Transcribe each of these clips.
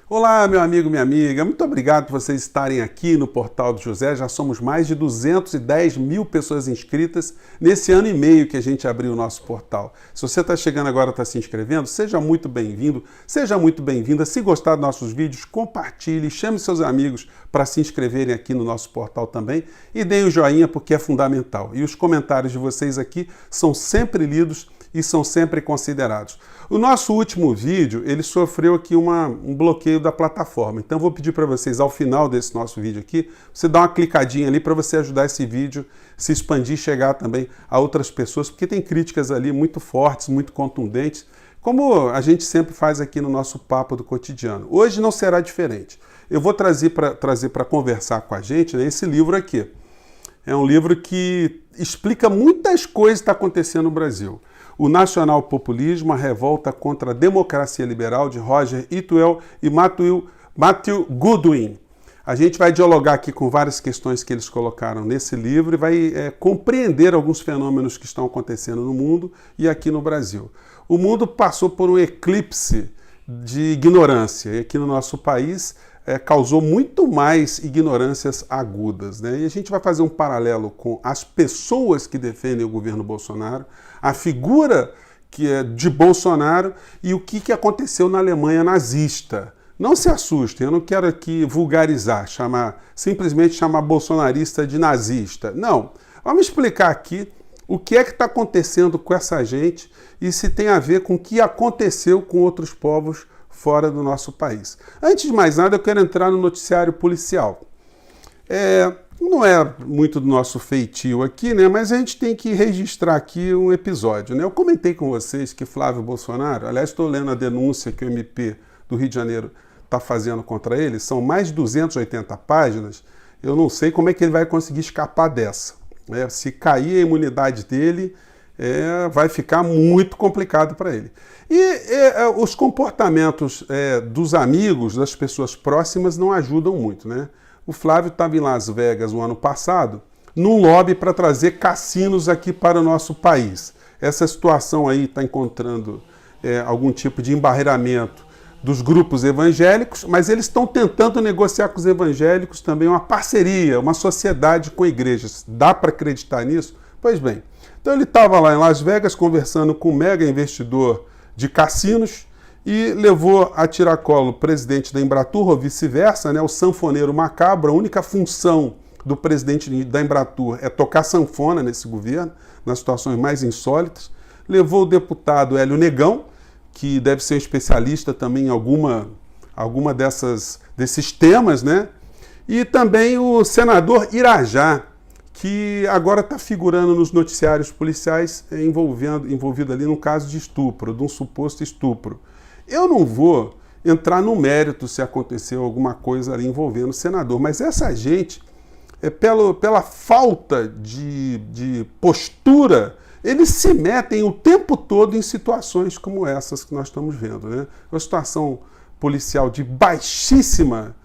Olá, meu amigo, minha amiga. Muito obrigado por vocês estarem aqui no Portal do José. Já somos mais de 210 mil pessoas inscritas nesse ano e meio que a gente abriu o nosso portal. Se você está chegando agora, está se inscrevendo, seja muito bem-vindo, seja muito bem-vinda. Se gostar dos nossos vídeos, compartilhe, chame seus amigos para se inscreverem aqui no nosso portal também e deem o joinha porque é fundamental. E os comentários de vocês aqui são sempre lidos e são sempre considerados. O nosso último vídeo, ele sofreu aqui um bloqueio da plataforma. Então, vou pedir para vocês, ao final desse nosso vídeo aqui, você dar uma clicadinha ali para você ajudar esse vídeo se expandir e chegar também a outras pessoas, porque tem críticas ali muito fortes, muito contundentes, como a gente sempre faz aqui no nosso Papo do Cotidiano. Hoje não será diferente. Eu vou trazer para conversar com a gente, né, esse livro aqui. É um livro que explica muitas coisas que estão acontecendo no Brasil. O Nacional Populismo, a revolta contra a democracia liberal, de Roger Ituel e Matthew Goodwin. A gente vai dialogar aqui com várias questões que eles colocaram nesse livro e vai compreender alguns fenômenos que estão acontecendo no mundo e aqui no Brasil. O mundo passou por um eclipse de ignorância e aqui no nosso país causou muito mais ignorâncias agudas, né? E a gente vai fazer um paralelo com as pessoas que defendem o governo Bolsonaro, a figura que é de Bolsonaro e o que aconteceu na Alemanha nazista. Não se assustem, eu não quero aqui vulgarizar, simplesmente chamar bolsonarista de nazista. Não, vamos explicar aqui o que está acontecendo com essa gente e se tem a ver com o que aconteceu com outros povos fora do nosso país. Antes de mais nada, eu quero entrar no noticiário policial. Não é muito do nosso feitio aqui, né? Mas a gente tem que registrar aqui um episódio, né? Eu comentei com vocês que Flávio Bolsonaro, aliás, estou lendo a denúncia que o MP do Rio de Janeiro está fazendo contra ele, são mais de 280 páginas, eu não sei como é que ele vai conseguir escapar dessa. Se cair a imunidade dele, vai ficar muito complicado para ele. E os comportamentos dos amigos, das pessoas próximas, não ajudam muito, né? O Flávio estava em Las Vegas no ano passado, num lobby para trazer cassinos aqui para o nosso país. Essa situação aí está encontrando algum tipo de embarreiramento dos grupos evangélicos, mas eles estão tentando negociar com os evangélicos também uma parceria, uma sociedade com igrejas. Dá para acreditar nisso? Pois bem, então ele estava lá em Las Vegas conversando com um mega investidor de cassinos e levou a tiracolo o presidente da Embratur, ou vice-versa, né, o sanfoneiro macabro. A única função do presidente da Embratur é tocar sanfona nesse governo, nas situações mais insólitas. Levou o deputado Hélio Negão, que deve ser um especialista também em alguma desses temas, né? E também o senador Irajá, que agora está figurando nos noticiários policiais envolvido ali num caso de estupro, de um suposto estupro. Eu não vou entrar no mérito se aconteceu alguma coisa ali envolvendo o senador, mas essa gente, pela falta de postura, eles se metem o tempo todo em situações como essas que nós estamos vendo, né? Uma situação policial de baixíssima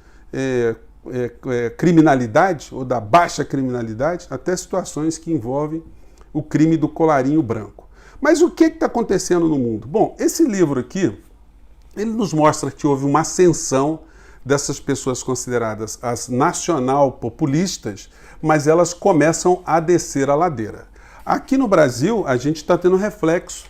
criminalidade, ou da baixa criminalidade, até situações que envolvem o crime do colarinho branco. Mas o que está acontecendo no mundo? Bom, esse livro aqui, ele nos mostra que houve uma ascensão dessas pessoas consideradas as nacional-populistas, mas elas começam a descer a ladeira. Aqui no Brasil, a gente está tendo reflexo,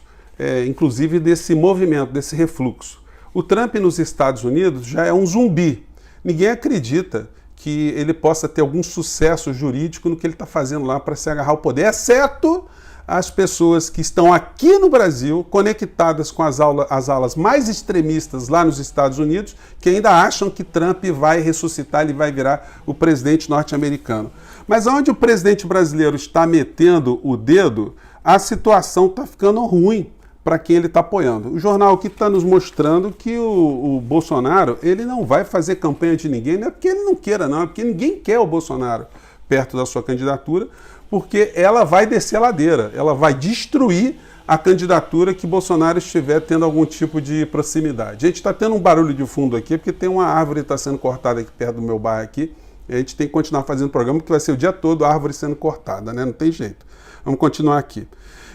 inclusive, desse movimento, desse refluxo. O Trump nos Estados Unidos já é um zumbi. Ninguém acredita que ele possa ter algum sucesso jurídico no que ele está fazendo lá para se agarrar ao poder, exceto as pessoas que estão aqui no Brasil, conectadas com as alas mais extremistas lá nos Estados Unidos, que ainda acham que Trump vai ressuscitar, ele vai virar o presidente norte-americano. Mas onde o presidente brasileiro está metendo o dedo, a situação está ficando ruim para quem ele está apoiando. O jornal aqui está nos mostrando que o Bolsonaro, ele não vai fazer campanha de ninguém, não é porque ele não queira, não, é porque ninguém quer o Bolsonaro perto da sua candidatura, porque ela vai descer a ladeira, ela vai destruir a candidatura que Bolsonaro estiver tendo algum tipo de proximidade. A gente está tendo um barulho de fundo aqui, porque tem uma árvore que está sendo cortada aqui perto do meu bairro aqui, e a gente tem que continuar fazendo o programa, porque vai ser o dia todo a árvore sendo cortada, né? Não tem jeito. Vamos continuar aqui.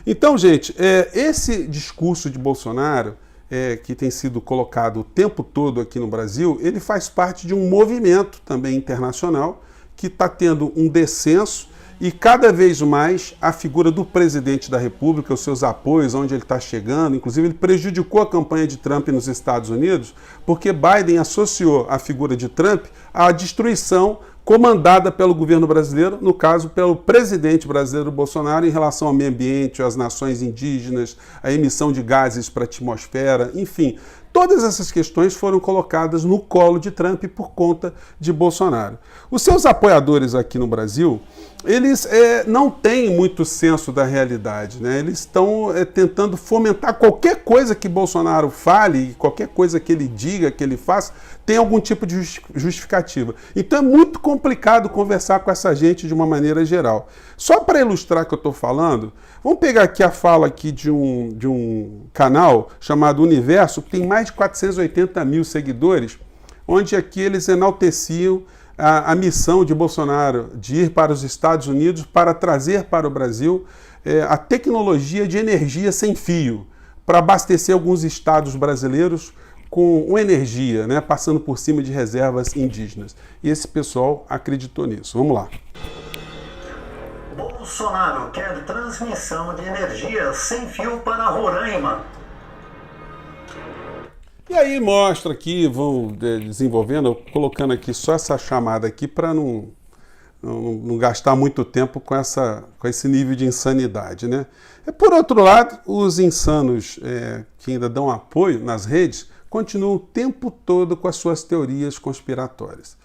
Então, gente, esse discurso de Bolsonaro, que tem sido colocado o tempo todo aqui no Brasil, ele faz parte de um movimento também internacional que está tendo um descenso e cada vez mais a figura do presidente da República, os seus apoios, onde ele está chegando, inclusive ele prejudicou a campanha de Trump nos Estados Unidos, porque Biden associou a figura de Trump à destruição comandada pelo governo brasileiro, no caso, pelo presidente brasileiro Bolsonaro, em relação ao meio ambiente, às nações indígenas, a emissão de gases para a atmosfera, enfim. Todas essas questões foram colocadas no colo de Trump por conta de Bolsonaro. Os seus apoiadores aqui no Brasil, eles não têm muito senso da realidade, né? Eles estão tentando fomentar qualquer coisa que Bolsonaro fale, qualquer coisa que ele diga, que ele faça, tem algum tipo de justificativa. Então é muito complicado conversar com essa gente de uma maneira geral. Só para ilustrar o que eu estou falando, vamos pegar aqui a fala aqui de um canal chamado Universo, que tem mais de 480 mil seguidores, onde aqui eles enalteciam a missão de Bolsonaro de ir para os Estados Unidos para trazer para o Brasil a tecnologia de energia sem fio, para abastecer alguns estados brasileiros com energia, né, passando por cima de reservas indígenas. E esse pessoal acreditou nisso. Vamos lá. Bolsonaro quer transmissão de energia sem fio para Roraima. E aí mostra aqui, vão desenvolvendo, colocando aqui só essa chamada aqui para não gastar muito tempo com esse nível de insanidade, né? Por outro lado, os insanos que ainda dão apoio nas redes continuam o tempo todo com as suas teorias conspiratórias.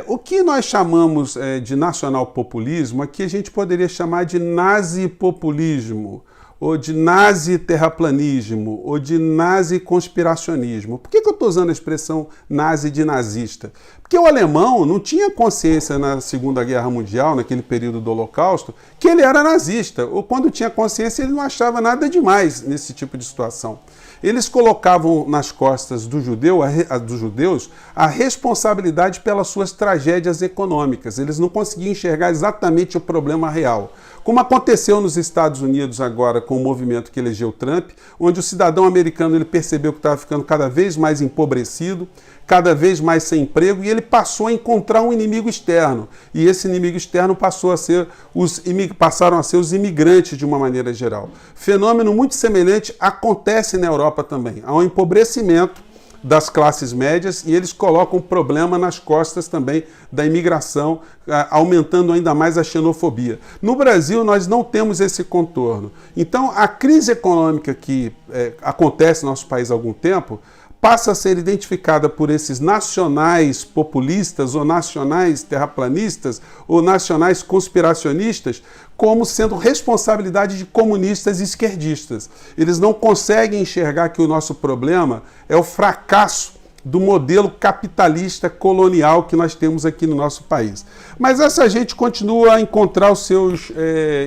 O que nós chamamos de nacional-populismo, aqui a gente poderia chamar de nazi-populismo, ou de nazi-terraplanismo, ou de nazi-conspiracionismo. Por que eu estou usando a expressão nazi de nazista? Porque o alemão não tinha consciência na Segunda Guerra Mundial, naquele período do Holocausto, que ele era nazista. Ou quando tinha consciência, ele não achava nada demais nesse tipo de situação. Eles colocavam nas costas dos judeus a responsabilidade pelas suas tragédias econômicas. Eles não conseguiam enxergar exatamente o problema real. Como aconteceu nos Estados Unidos agora com o movimento que elegeu Trump, onde o cidadão americano ele percebeu que estava ficando cada vez mais empobrecido, cada vez mais sem emprego, e ele passou a encontrar um inimigo externo. E esse inimigo externo passaram a ser os imigrantes de uma maneira geral. Fenômeno muito semelhante acontece na Europa também. Há um empobrecimento das classes médias e eles colocam o problema nas costas também da imigração, aumentando ainda mais a xenofobia. No Brasil, nós não temos esse contorno. Então, a crise econômica que acontece no nosso país há algum tempo passa a ser identificada por esses nacionais populistas ou nacionais terraplanistas ou nacionais conspiracionistas como sendo responsabilidade de comunistas e esquerdistas. Eles não conseguem enxergar que o nosso problema é o fracasso do modelo capitalista colonial que nós temos aqui no nosso país. Mas essa gente continua a encontrar os seus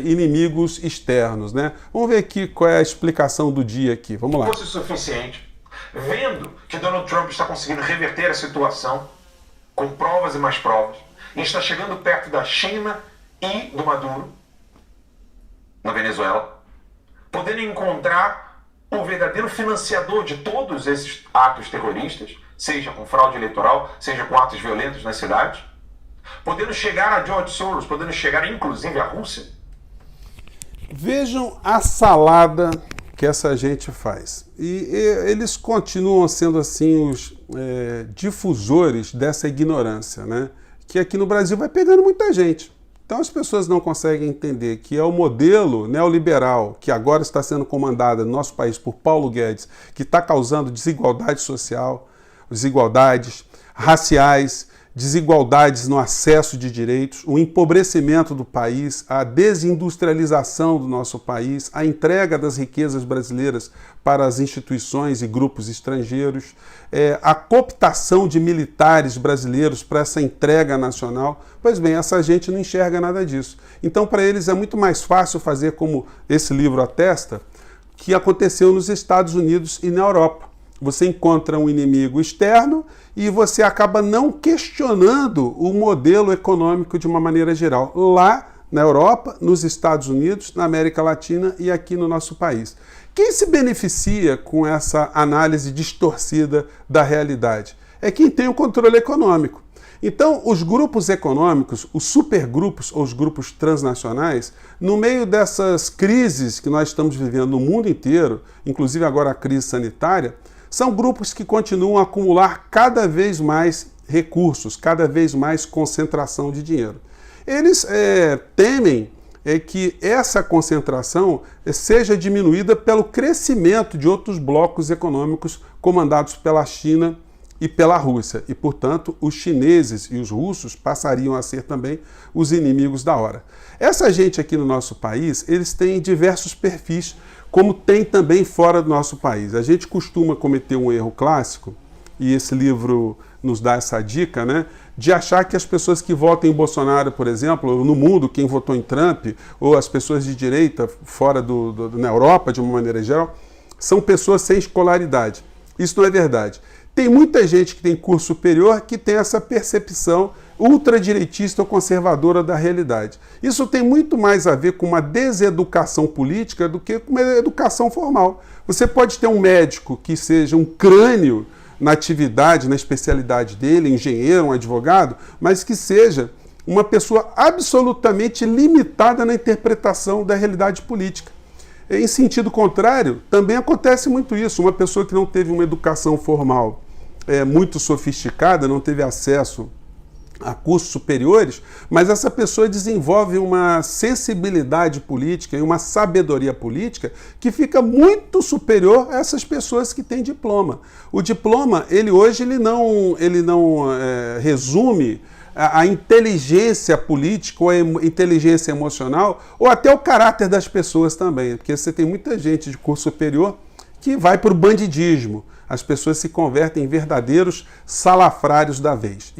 inimigos externos, né? Vamos ver aqui qual é a explicação do dia aqui. Vamos lá. Se fosse suficiente, vendo que Donald Trump está conseguindo reverter a situação com provas e mais provas, e está chegando perto da China e do Maduro, na Venezuela, podendo encontrar o verdadeiro financiador de todos esses atos terroristas, seja com fraude eleitoral, seja com atos violentos nas cidades, podendo chegar a George Soros, podendo chegar inclusive à Rússia. Vejam a salada que essa gente faz. E eles continuam sendo assim os difusores dessa ignorância, né? Que aqui no Brasil vai pegando muita gente. Então as pessoas não conseguem entender que é o modelo neoliberal que agora está sendo comandado no nosso país por Paulo Guedes, que está causando desigualdade social, desigualdades raciais, desigualdades no acesso de direitos, o empobrecimento do país, a desindustrialização do nosso país, a entrega das riquezas brasileiras para as instituições e grupos estrangeiros, a cooptação de militares brasileiros para essa entrega nacional. Pois bem, essa gente não enxerga nada disso. Então, para eles é muito mais fácil fazer como esse livro atesta, que aconteceu nos Estados Unidos e na Europa. Você encontra um inimigo externo e você acaba não questionando o modelo econômico de uma maneira geral. Lá na Europa, nos Estados Unidos, na América Latina e aqui no nosso país. Quem se beneficia com essa análise distorcida da realidade? É quem tem o controle econômico. Então, os grupos econômicos, os supergrupos ou os grupos transnacionais, no meio dessas crises que nós estamos vivendo no mundo inteiro, inclusive agora a crise sanitária, são grupos que continuam a acumular cada vez mais recursos, cada vez mais concentração de dinheiro. Eles temem que essa concentração seja diminuída pelo crescimento de outros blocos econômicos comandados pela China e pela Rússia. E, portanto, os chineses e os russos passariam a ser também os inimigos da hora. Essa gente aqui no nosso país, eles têm diversos perfis, como tem também fora do nosso país. A gente costuma cometer um erro clássico, e esse livro nos dá essa dica, né, de achar que as pessoas que votam em Bolsonaro, por exemplo, no mundo, quem votou em Trump, ou as pessoas de direita fora na Europa, de uma maneira geral, são pessoas sem escolaridade. Isso não é verdade. Tem muita gente que tem curso superior que tem essa percepção ultradireitista ou conservadora da realidade. Isso tem muito mais a ver com uma deseducação política do que com uma educação formal. Você pode ter um médico que seja um crânio na atividade, na especialidade dele, engenheiro, um advogado, mas que seja uma pessoa absolutamente limitada na interpretação da realidade política. Em sentido contrário, também acontece muito isso. Uma pessoa que não teve uma educação formal muito sofisticada, não teve acesso a cursos superiores, mas essa pessoa desenvolve uma sensibilidade política e uma sabedoria política que fica muito superior a essas pessoas que têm diploma. O diploma, ele não resume a inteligência política ou a inteligência emocional ou até o caráter das pessoas também, porque você tem muita gente de curso superior que vai para o bandidismo. As pessoas se convertem em verdadeiros salafrários da vez.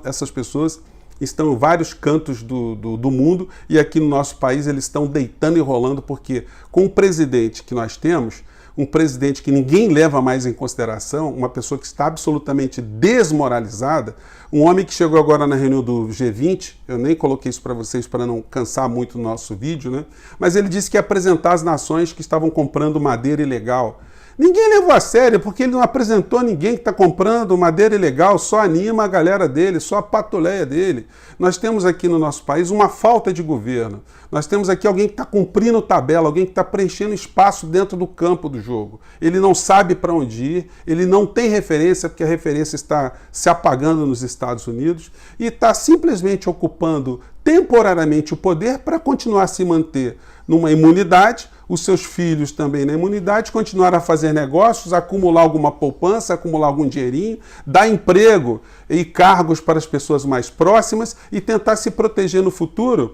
Essas pessoas estão em vários cantos do mundo e aqui no nosso país eles estão deitando e rolando porque com o presidente que nós temos, um presidente que ninguém leva mais em consideração, uma pessoa que está absolutamente desmoralizada, um homem que chegou agora na reunião do G20, eu nem coloquei isso para vocês para não cansar muito o nosso vídeo, né? Mas ele disse que ia apresentar as nações que estavam comprando madeira ilegal. Ninguém levou a sério, porque ele não apresentou ninguém que está comprando madeira ilegal, só anima a galera dele, só a patuleia dele. Nós temos aqui no nosso país uma falta de governo. Nós temos aqui alguém que está cumprindo tabela, alguém que está preenchendo espaço dentro do campo do jogo. Ele não sabe para onde ir, ele não tem referência, porque a referência está se apagando nos Estados Unidos, e está simplesmente ocupando temporariamente o poder para continuar a se manter numa imunidade, os seus filhos também na imunidade, continuar a fazer negócios, acumular alguma poupança, acumular algum dinheirinho, dar emprego e cargos para as pessoas mais próximas e tentar se proteger no futuro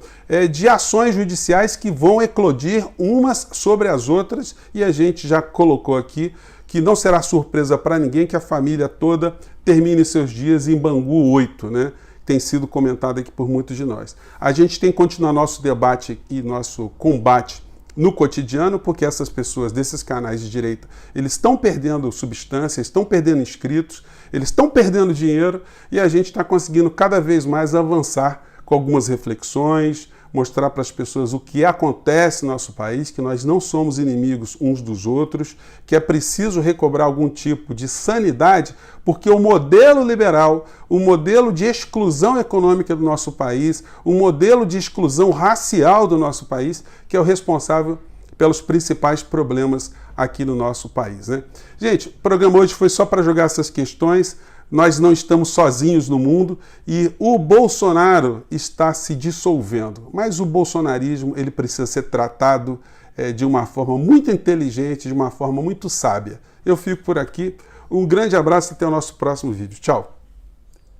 de ações judiciais que vão eclodir umas sobre as outras, e a gente já colocou aqui que não será surpresa para ninguém que a família toda termine seus dias em Bangu 8, né? Tem sido comentado aqui por muitos de nós. A gente tem que continuar nosso debate e nosso combate no cotidiano, porque essas pessoas desses canais de direita, eles estão perdendo substância, estão perdendo inscritos, eles estão perdendo dinheiro, e a gente está conseguindo cada vez mais avançar com algumas reflexões, mostrar para as pessoas o que acontece no nosso país, que nós não somos inimigos uns dos outros, que é preciso recobrar algum tipo de sanidade, porque o modelo liberal, o modelo de exclusão econômica do nosso país, o modelo de exclusão racial do nosso país, que é o responsável pelos principais problemas aqui no nosso país, né? Gente, o programa hoje foi só para jogar essas questões. Nós não estamos sozinhos no mundo e o Bolsonaro está se dissolvendo. Mas o bolsonarismo ele precisa ser tratado de uma forma muito inteligente, de uma forma muito sábia. Eu fico por aqui. Um grande abraço e até o nosso próximo vídeo. Tchau!